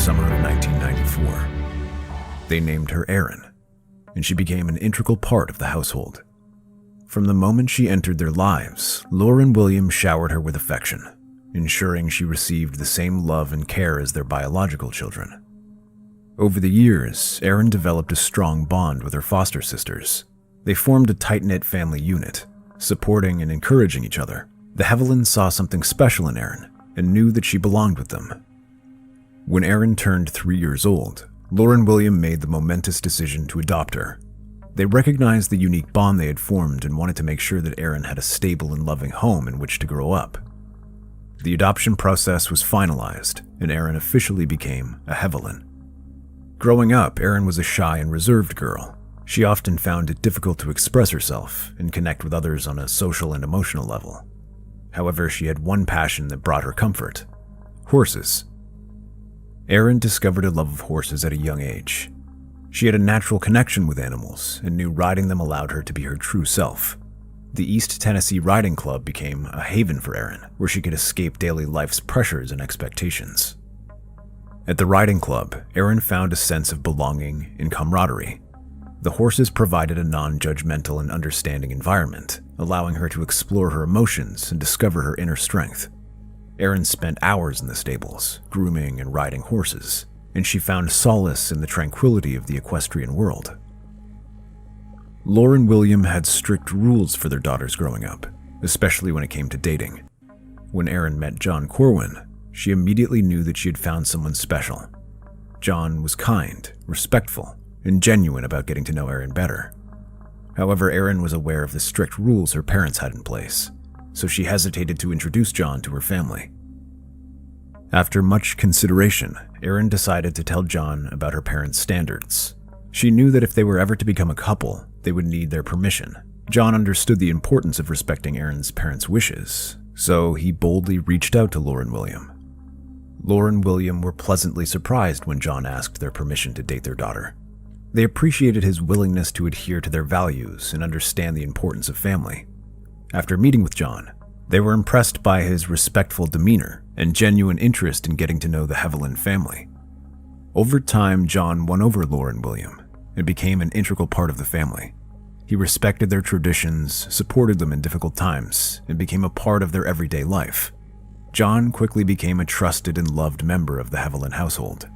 summer of 1994. They named her Erin, and she became an integral part of the household. From the moment she entered their lives, Lauren William showered her with affection, ensuring she received the same love and care as their biological children. Over the years, Erin developed a strong bond with her foster sisters. They formed a tight-knit family unit, supporting and encouraging each other. The Heavlins saw something special in Erin and knew that she belonged with them. When Erin turned 3 years old, Lauren William made the momentous decision to adopt her. They recognized the unique bond they had formed and wanted to make sure that Erin had a stable and loving home in which to grow up. The adoption process was finalized, and Erin officially became a Hevelin. Growing up, Erin was a shy and reserved girl. She often found it difficult to express herself and connect with others on a social and emotional level. However, she had one passion that brought her comfort: horses. Erin discovered a love of horses at a young age. She had a natural connection with animals and knew riding them allowed her to be her true self. The East Tennessee Riding Club became a haven for Erin, where she could escape daily life's pressures and expectations. At the riding club, Erin found a sense of belonging and camaraderie. The horses provided a non-judgmental and understanding environment, allowing her to explore her emotions and discover her inner strength. Erin spent hours in the stables, grooming and riding horses, and she found solace in the tranquility of the equestrian world. Lauren William had strict rules for their daughters growing up, especially when it came to dating. When Erin met John Corwin, she immediately knew that she had found someone special. John was kind, respectful, and genuine about getting to know Erin better. However, Erin was aware of the strict rules her parents had in place, so she hesitated to introduce John to her family. After much consideration, Erin decided to tell John about her parents' standards. She knew that if they were ever to become a couple, they would need their permission. John understood the importance of respecting Erin's parents' wishes, so he boldly reached out to Lauren William. Lauren William were pleasantly surprised when John asked their permission to date their daughter. They appreciated his willingness to adhere to their values and understand the importance of family. After meeting with John, they were impressed by his respectful demeanor and genuine interest in getting to know the Hevelin family. Over time, John won over Lauren William and became an integral part of the family. He respected their traditions, supported them in difficult times, and became a part of their everyday life. John quickly became a trusted and loved member of the Hevelin household.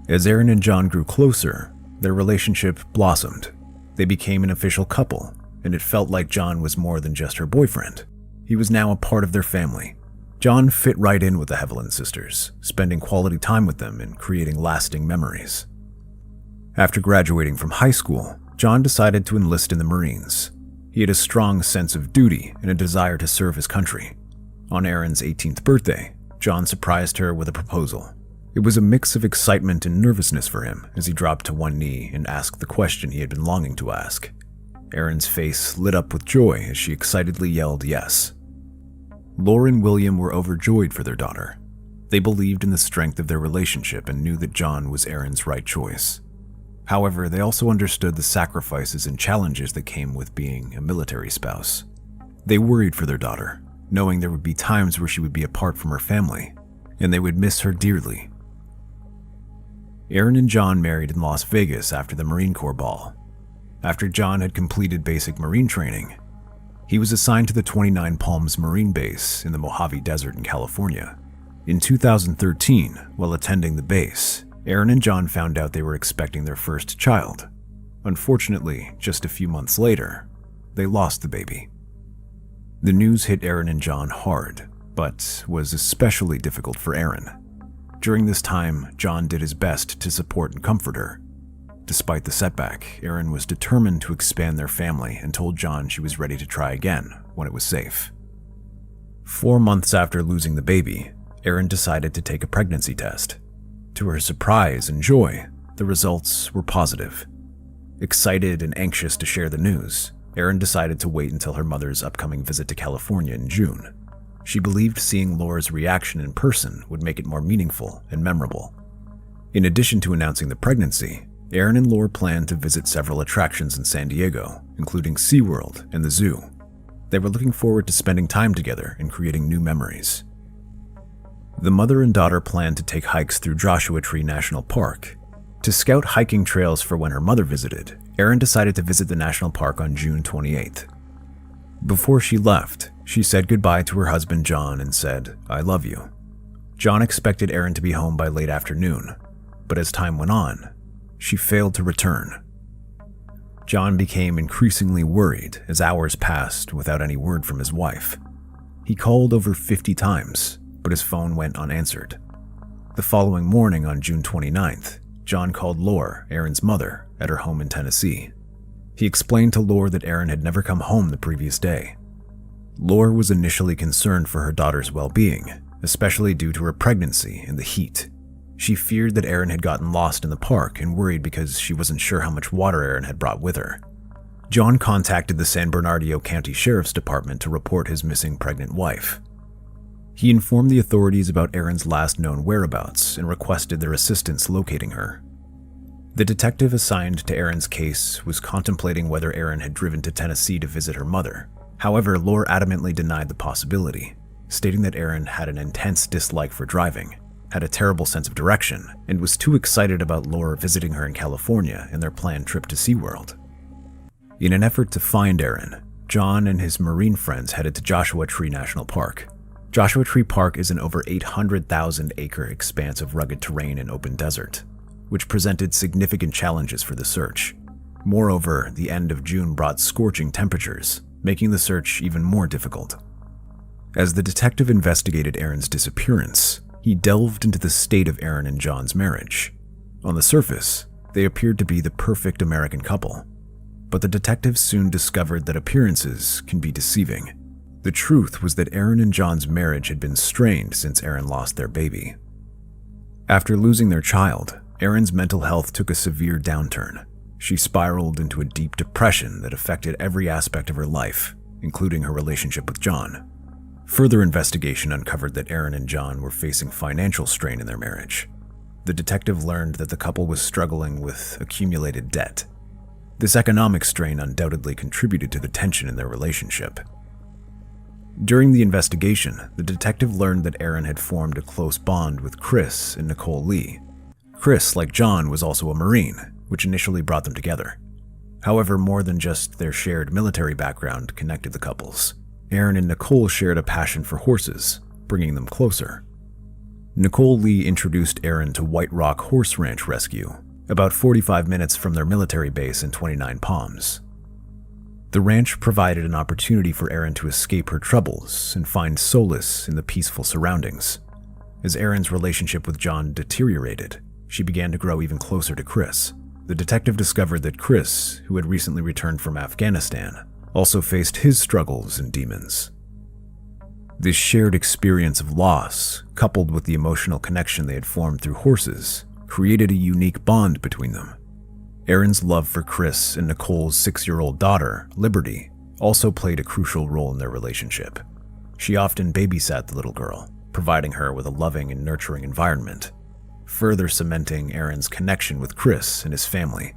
As Erin and John grew closer, their relationship blossomed. They became an official couple, and it felt like John was more than just her boyfriend. He was now a part of their family. John fit right in with the Hevelin sisters, spending quality time with them and creating lasting memories. After graduating from high school, John decided to enlist in the Marines. He had a strong sense of duty and a desire to serve his country. On Erin's 18th birthday, John surprised her with a proposal. It was a mix of excitement and nervousness for him as he dropped to one knee and asked the question he had been longing to ask. Erin's face lit up with joy as she excitedly yelled yes. Lauren William were overjoyed for their daughter. They believed in the strength of their relationship and knew that John was Erin's right choice. However, they also understood the sacrifices and challenges that came with being a military spouse. They worried for their daughter, knowing there would be times where she would be apart from her family, and they would miss her dearly. Erin and John married in Las Vegas after the Marine Corps ball. After John had completed basic Marine training, he was assigned to the 29 Palms Marine Base in the Mojave Desert in California. In 2013, while attending the base, Erin and John found out they were expecting their first child. Unfortunately, just a few months later, they lost the baby. The news hit Erin and John hard, but was especially difficult for Erin. During this time, John did his best to support and comfort her. Despite the setback, Erin was determined to expand their family and told John she was ready to try again when it was safe. 4 months after losing the baby, Erin decided to take a pregnancy test. To her surprise and joy, the results were positive. Excited and anxious to share the news, Erin decided to wait until her mother's upcoming visit to California in June. She believed seeing Laura's reaction in person would make it more meaningful and memorable. In addition to announcing the pregnancy, Erin and Laura planned to visit several attractions in San Diego, including SeaWorld and the zoo. They were looking forward to spending time together and creating new memories. The mother and daughter planned to take hikes through Joshua Tree National Park. To scout hiking trails for when her mother visited, Erin decided to visit the national park on June 28th. Before she left, she said goodbye to her husband John and said, "I love you." John expected Erin to be home by late afternoon, but as time went on, she failed to return. John became increasingly worried as hours passed without any word from his wife. He called over 50 times, but his phone went unanswered. The following morning on June 29th, John called Lore, Erin's mother, at her home in Tennessee. He explained to Lore that Erin had never come home the previous day. Lore was initially concerned for her daughter's well-being, especially due to her pregnancy and the heat. She feared that Erin had gotten lost in the park and worried because she wasn't sure how much water Erin had brought with her. John contacted the San Bernardino County Sheriff's Department to report his missing pregnant wife. He informed the authorities about Erin's last known whereabouts and requested their assistance locating her. The detective assigned to Erin's case was contemplating whether Erin had driven to Tennessee to visit her mother. However, Lore adamantly denied the possibility, stating that Erin had an intense dislike for driving, had a terrible sense of direction, and was too excited about Lore visiting her in California and their planned trip to SeaWorld. In an effort to find Erin, John and his Marine friends headed to Joshua Tree National Park. Joshua Tree Park is an over 800,000-acre expanse of rugged terrain and open desert, which presented significant challenges for the search. Moreover, the end of June brought scorching temperatures, making the search even more difficult. As the detective investigated Erin's disappearance, he delved into the state of Erin and John's marriage. On the surface, they appeared to be the perfect American couple, but the detective soon discovered that appearances can be deceiving. The truth was that Erin and John's marriage had been strained since Erin lost their baby. After losing their child, Erin's mental health took a severe downturn. She spiraled into a deep depression that affected every aspect of her life, including her relationship with John. Further investigation uncovered that Erin and John were facing financial strain in their marriage. The detective learned that the couple was struggling with accumulated debt. This economic strain undoubtedly contributed to the tension in their relationship. During the investigation, the detective learned that Erin had formed a close bond with Chris and Nicole Lee. Chris, like John, was also a Marine, which initially brought them together. However, more than just their shared military background connected the couples. Erin and Nicole shared a passion for horses, bringing them closer. Nicole Lee introduced Erin to White Rock Horse Ranch Rescue, about 45 minutes from their military base in 29 Palms. The ranch provided an opportunity for Erin to escape her troubles and find solace in the peaceful surroundings. As Erin's relationship with John deteriorated, she began to grow even closer to Chris. The detective discovered that Chris, who had recently returned from Afghanistan, also faced his struggles and demons. This shared experience of loss, coupled with the emotional connection they had formed through horses, created a unique bond between them. Erin's love for Chris and Nicole's 6-year-old daughter, Liberty, also played a crucial role in their relationship. She often babysat the little girl, providing her with a loving and nurturing environment, further cementing Erin's connection with Chris and his family.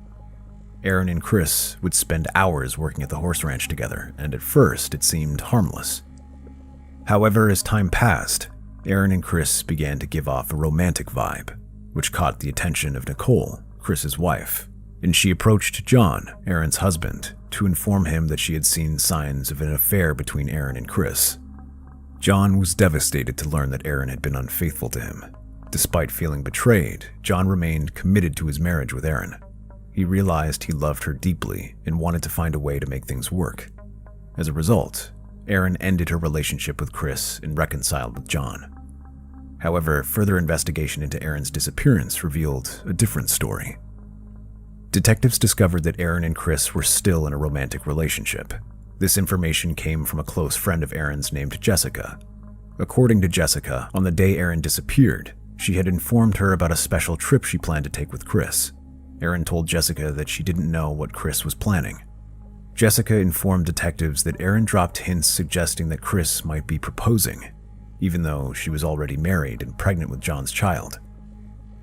Erin and Chris would spend hours working at the horse ranch together, and at first it seemed harmless. However, as time passed, Erin and Chris began to give off a romantic vibe, which caught the attention of Nicole, Chris's wife, and she approached John, Erin's husband, to inform him that she had seen signs of an affair between Erin and Chris. John was devastated to learn that Erin had been unfaithful to him. Despite feeling betrayed, John remained committed to his marriage with Erin. He realized he loved her deeply and wanted to find a way to make things work. As a result, Erin ended her relationship with Chris and reconciled with John. However, further investigation into Erin's disappearance revealed a different story. Detectives discovered that Erin and Chris were still in a romantic relationship. This information came from a close friend of Erin's named Jessica. According to Jessica, on the day Erin disappeared, she had informed her about a special trip she planned to take with Chris. Erin told Jessica that she didn't know what Chris was planning. Jessica informed detectives that Erin dropped hints suggesting that Chris might be proposing, even though she was already married and pregnant with John's child.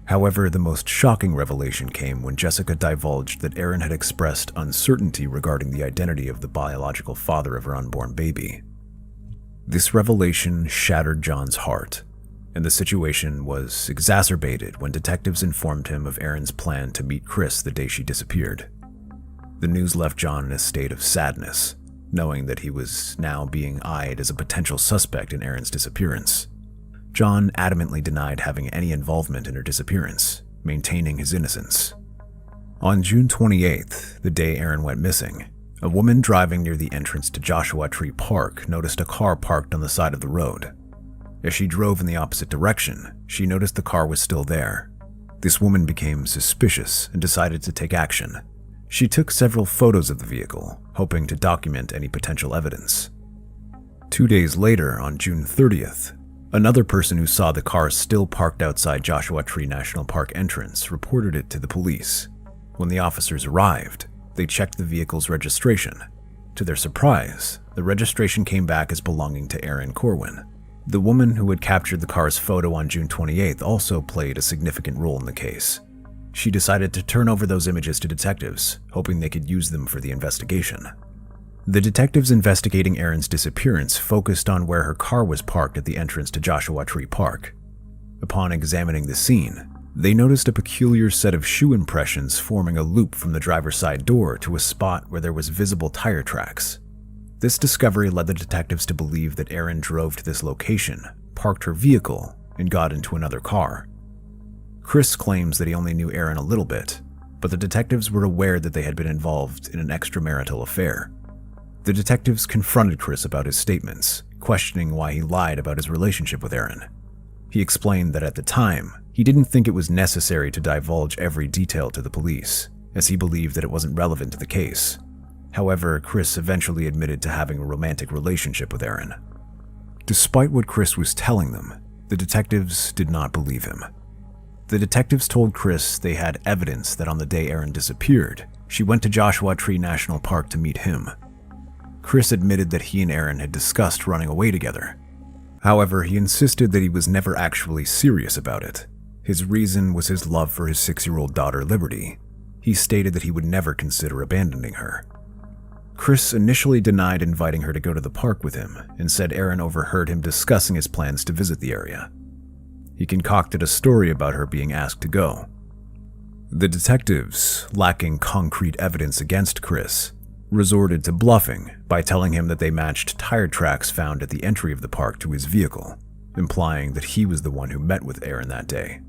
However, the most shocking revelation came when Jessica divulged that Erin had expressed uncertainty regarding the identity of the biological father of her unborn baby. This revelation shattered John's heart. and the situation was exacerbated when detectives informed him of Erin's plan to meet Chris the day she disappeared. The news left John in a state of sadness, knowing that he was now being eyed as a potential suspect in Erin's disappearance. John adamantly denied having any involvement in her disappearance, maintaining his innocence. On June 28th, the day Erin went missing, a woman driving near the entrance to Joshua Tree Park noticed a car parked on the side of the road. As she drove in the opposite direction, she noticed the car was still there. This woman became suspicious and decided to take action. She took several photos of the vehicle, hoping to document any potential evidence. 2 days later, on June 30th, another person who saw the car still parked outside Joshua Tree National Park entrance reported it to the police. When the officers arrived, they checked the vehicle's registration. To their surprise, the registration came back as belonging to Erin Corwin. The woman who had captured the car's photo on June 28th also played a significant role in the case. She decided to turn over those images to detectives, hoping they could use them for the investigation. The detectives investigating Erin's disappearance focused on where her car was parked at the entrance to Joshua Tree Park. Upon examining the scene, they noticed a peculiar set of shoe impressions forming a loop from the driver's side door to a spot where there was visible tire tracks. This discovery led the detectives to believe that Erin drove to this location, parked her vehicle, and got into another car. Chris claims that he only knew Erin a little bit, but the detectives were aware that they had been involved in an extramarital affair. The detectives confronted Chris about his statements, questioning why he lied about his relationship with Erin. He explained that at the time, he didn't think it was necessary to divulge every detail to the police, as he believed that it wasn't relevant to the case. However, Chris eventually admitted to having a romantic relationship with Erin. Despite what Chris was telling them, the detectives did not believe him. The detectives told Chris they had evidence that on the day Erin disappeared, she went to Joshua Tree National Park to meet him. Chris admitted that he and Erin had discussed running away together. However, he insisted that he was never actually serious about it. His reason was his love for his 6-year-old daughter, Liberty. He stated that he would never consider abandoning her. Chris initially denied inviting her to go to the park with him and said Erin overheard him discussing his plans to visit the area. He concocted a story about her being asked to go. The detectives, lacking concrete evidence against Chris, resorted to bluffing by telling him that they matched tire tracks found at the entry of the park to his vehicle, implying that he was the one who met with Erin that day.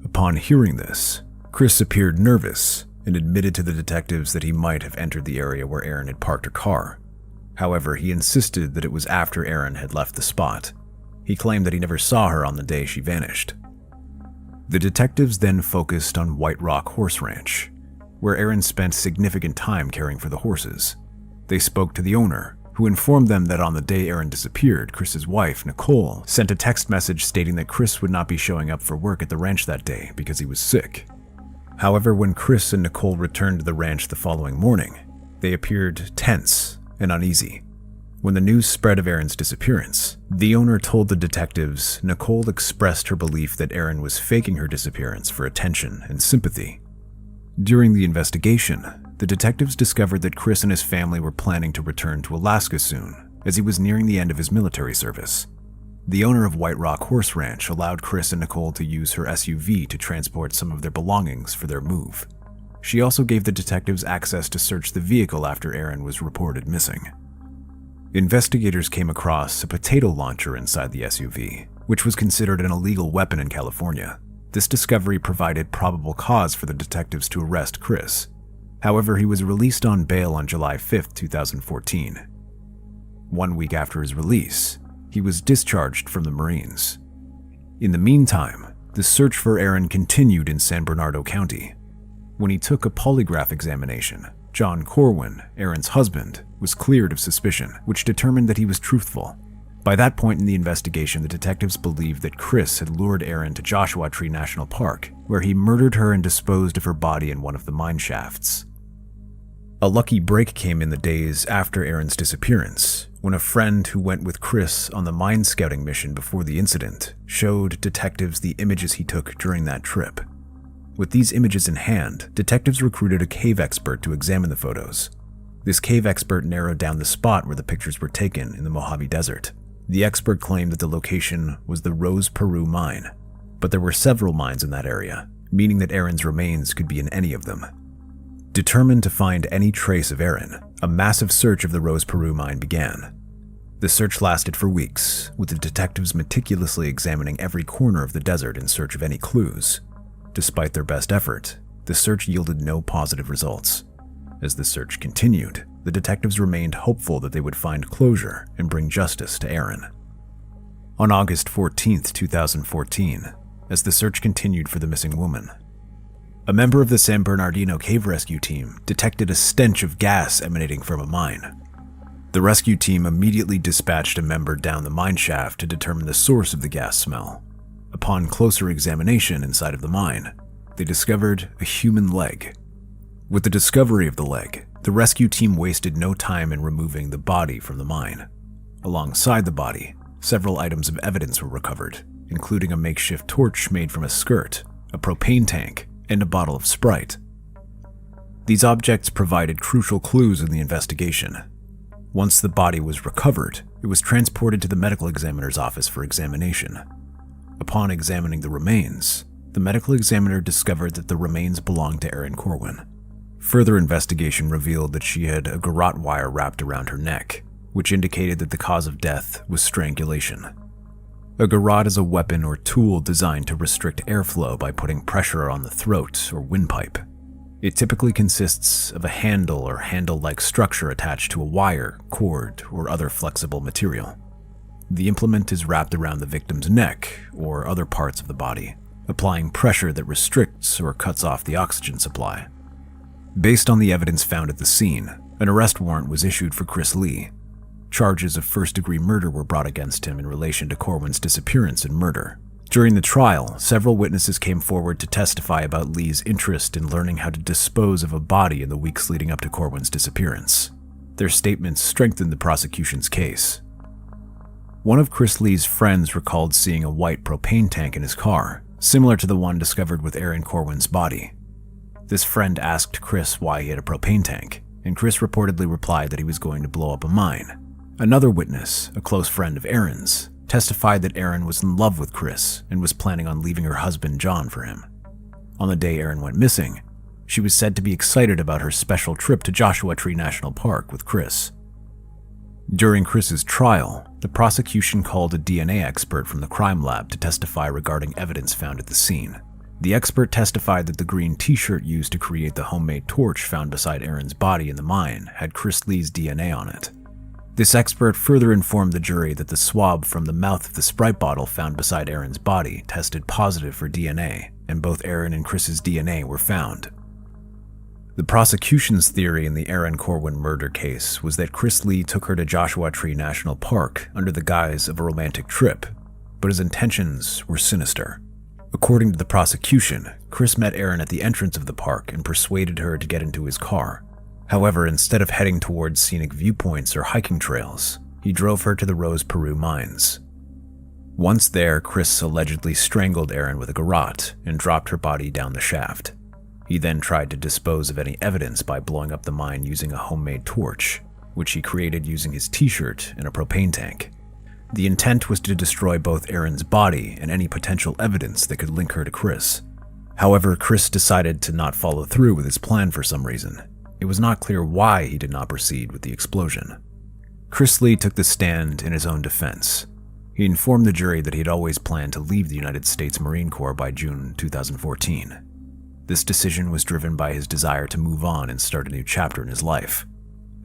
Upon hearing this, Chris appeared nervous and admitted to the detectives that he might have entered the area where Erin had parked her car. However, he insisted that it was after Erin had left the spot. He claimed that he never saw her on the day she vanished. The detectives then focused on White Rock Horse Ranch, where Erin spent significant time caring for the horses. They spoke to the owner, who informed them that on the day Erin disappeared, Chris's wife, Nicole, sent a text message stating that Chris would not be showing up for work at the ranch that day because he was sick. However, when Chris and Nicole returned to the ranch the following morning, they appeared tense and uneasy. When the news spread of Erin's disappearance, the owner told the detectives Nicole expressed her belief that Erin was faking her disappearance for attention and sympathy. During the investigation, the detectives discovered that Chris and his family were planning to return to Alaska soon, as he was nearing the end of his military service. The owner of White Rock Horse Ranch allowed Chris and Nicole to use her SUV to transport some of their belongings for their move. She also gave the detectives access to search the vehicle after Erin was reported missing. Investigators came across a potato launcher inside the SUV, which was considered an illegal weapon in California. This discovery provided probable cause for the detectives to arrest Chris. However, he was released on bail on July 5, 2014. 1 week after his release, he was discharged from the Marines. In the meantime, the search for Erin continued in San Bernardino County. When he took a polygraph examination, John Corwin, Erin's husband, was cleared of suspicion, which determined that he was truthful. By that point in the investigation, the detectives believed that Chris had lured Erin to Joshua Tree National Park, where he murdered her and disposed of her body in one of the mine shafts. A lucky break came in the days after Erin's disappearance, when a friend who went with Chris on the mine scouting mission before the incident showed detectives the images he took during that trip. With these images in hand, detectives recruited a cave expert to examine the photos. This cave expert narrowed down the spot where the pictures were taken in the Mojave Desert. The expert claimed that the location was the Rose Peru mine, but there were several mines in that area, meaning that Aaron's remains could be in any of them. Determined to find any trace of Aaron, a massive search of the Rose Peru mine began. The search lasted for weeks, with the detectives meticulously examining every corner of the desert in search of any clues. Despite their best effort, the search yielded no positive results. As the search continued, the detectives remained hopeful that they would find closure and bring justice to Aaron. On August 14, 2014, as the search continued for the missing woman, a member of the San Bernardino cave rescue team detected a stench of gas emanating from a mine. The rescue team immediately dispatched a member down the mine shaft to determine the source of the gas smell. Upon closer examination inside of the mine, they discovered a human leg. With the discovery of the leg, the rescue team wasted no time in removing the body from the mine. Alongside the body, several items of evidence were recovered, including a makeshift torch made from a skirt, a propane tank, and a bottle of Sprite. These objects provided crucial clues in the investigation. Once the body was recovered, it was transported to the medical examiner's office for examination. Upon examining the remains, the medical examiner discovered that the remains belonged to Erin Corwin. Further investigation revealed that she had a garrote wire wrapped around her neck, which indicated that the cause of death was strangulation. A garrote is a weapon or tool designed to restrict airflow by putting pressure on the throat or windpipe. It typically consists of a handle or handle-like structure attached to a wire, cord, or other flexible material. The implement is wrapped around the victim's neck or other parts of the body, applying pressure that restricts or cuts off the oxygen supply. Based on the evidence found at the scene, an arrest warrant was issued for Chris Lee. Charges of first-degree murder were brought against him in relation to Corwin's disappearance and murder. During the trial, several witnesses came forward to testify about Lee's interest in learning how to dispose of a body in the weeks leading up to Corwin's disappearance. Their statements strengthened the prosecution's case. One of Chris Lee's friends recalled seeing a white propane tank in his car, similar to the one discovered with Erin Corwin's body. This friend asked Chris why he had a propane tank, and Chris reportedly replied that he was going to blow up a mine. Another witness, a close friend of Erin's, testified that Erin was in love with Chris and was planning on leaving her husband John for him. On the day Erin went missing, she was said to be excited about her special trip to Joshua Tree National Park with Chris. During Chris's trial, the prosecution called a DNA expert from the crime lab to testify regarding evidence found at the scene. The expert testified that the green t-shirt used to create the homemade torch found beside Erin's body in the mine had Chris Lee's DNA on it. This expert further informed the jury that the swab from the mouth of the Sprite bottle found beside Erin's body tested positive for DNA, and both Erin and Chris's DNA were found. The prosecution's theory in the Erin Corwin murder case was that Chris Lee took her to Joshua Tree National Park under the guise of a romantic trip, but his intentions were sinister. According to the prosecution, Chris met Erin at the entrance of the park and persuaded her to get into his car. However, instead of heading towards scenic viewpoints or hiking trails, he drove her to the Rose Peru mines. Once there, Chris allegedly strangled Erin with a garrote and dropped her body down the shaft. He then tried to dispose of any evidence by blowing up the mine using a homemade torch, which he created using his t-shirt and a propane tank. The intent was to destroy both Erin's body and any potential evidence that could link her to Chris. However, Chris decided to not follow through with his plan for some reason. It was not clear why he did not proceed with the explosion. Chris Lee took the stand in his own defense. He informed the jury that he had always planned to leave the United States Marine Corps by June 2014. This decision was driven by his desire to move on and start a new chapter in his life.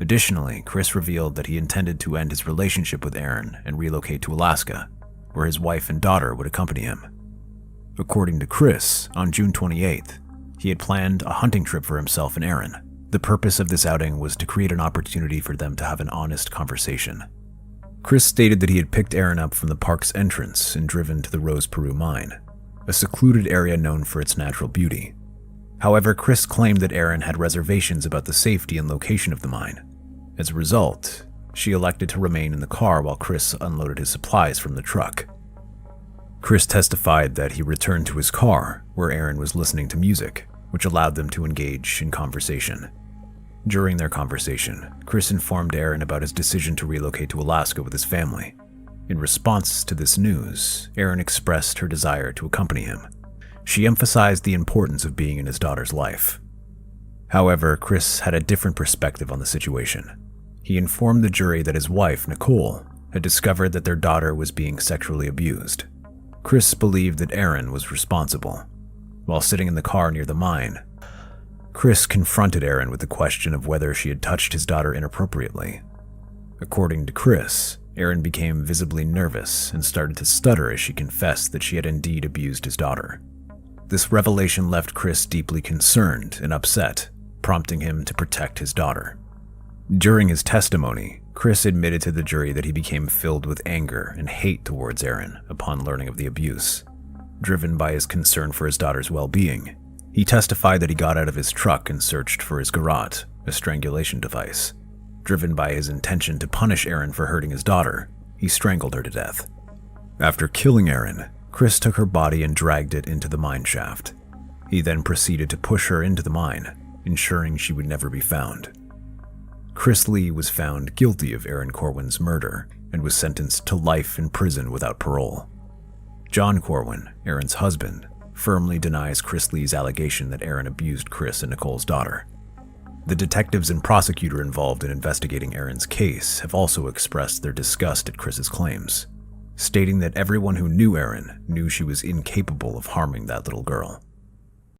Additionally, Chris revealed that he intended to end his relationship with Erin and relocate to Alaska, where his wife and daughter would accompany him. According to Chris, on June 28th, he had planned a hunting trip for himself and Erin. The purpose of this outing was to create an opportunity for them to have an honest conversation. Chris stated that he had picked Erin up from the park's entrance and driven to the Rose Peru mine, a secluded area known for its natural beauty. However, Chris claimed that Erin had reservations about the safety and location of the mine. As a result, she elected to remain in the car while Chris unloaded his supplies from the truck. Chris testified that he returned to his car, where Erin was listening to music, which allowed them to engage in conversation. During their conversation, Chris informed Erin about his decision to relocate to Alaska with his family. In response to this news, Erin expressed her desire to accompany him. She emphasized the importance of being in his daughter's life. However, Chris had a different perspective on the situation. He informed the jury that his wife, Nicole, had discovered that their daughter was being sexually abused. Chris believed that Erin was responsible. While sitting in the car near the mine, Chris confronted Erin with the question of whether she had touched his daughter inappropriately. According to Chris, Erin became visibly nervous and started to stutter as she confessed that she had indeed abused his daughter. This revelation left Chris deeply concerned and upset, prompting him to protect his daughter. During his testimony, Chris admitted to the jury that he became filled with anger and hate towards Erin upon learning of the abuse. Driven by his concern for his daughter's well-being, he testified that he got out of his truck and searched for his garrote, a strangulation device. Driven by his intention to punish Erin for hurting his daughter, he strangled her to death. After killing Erin, Chris took her body and dragged it into the mine shaft. He then proceeded to push her into the mine, ensuring she would never be found. Chris Lee was found guilty of Erin Corwin's murder and was sentenced to life in prison without parole. John Corwin, Erin's husband, firmly denies Chris Lee's allegation that Erin abused Chris and Nicole's daughter. The detectives and prosecutor involved in investigating Erin's case have also expressed their disgust at Chris's claims, stating that everyone who knew Erin knew she was incapable of harming that little girl.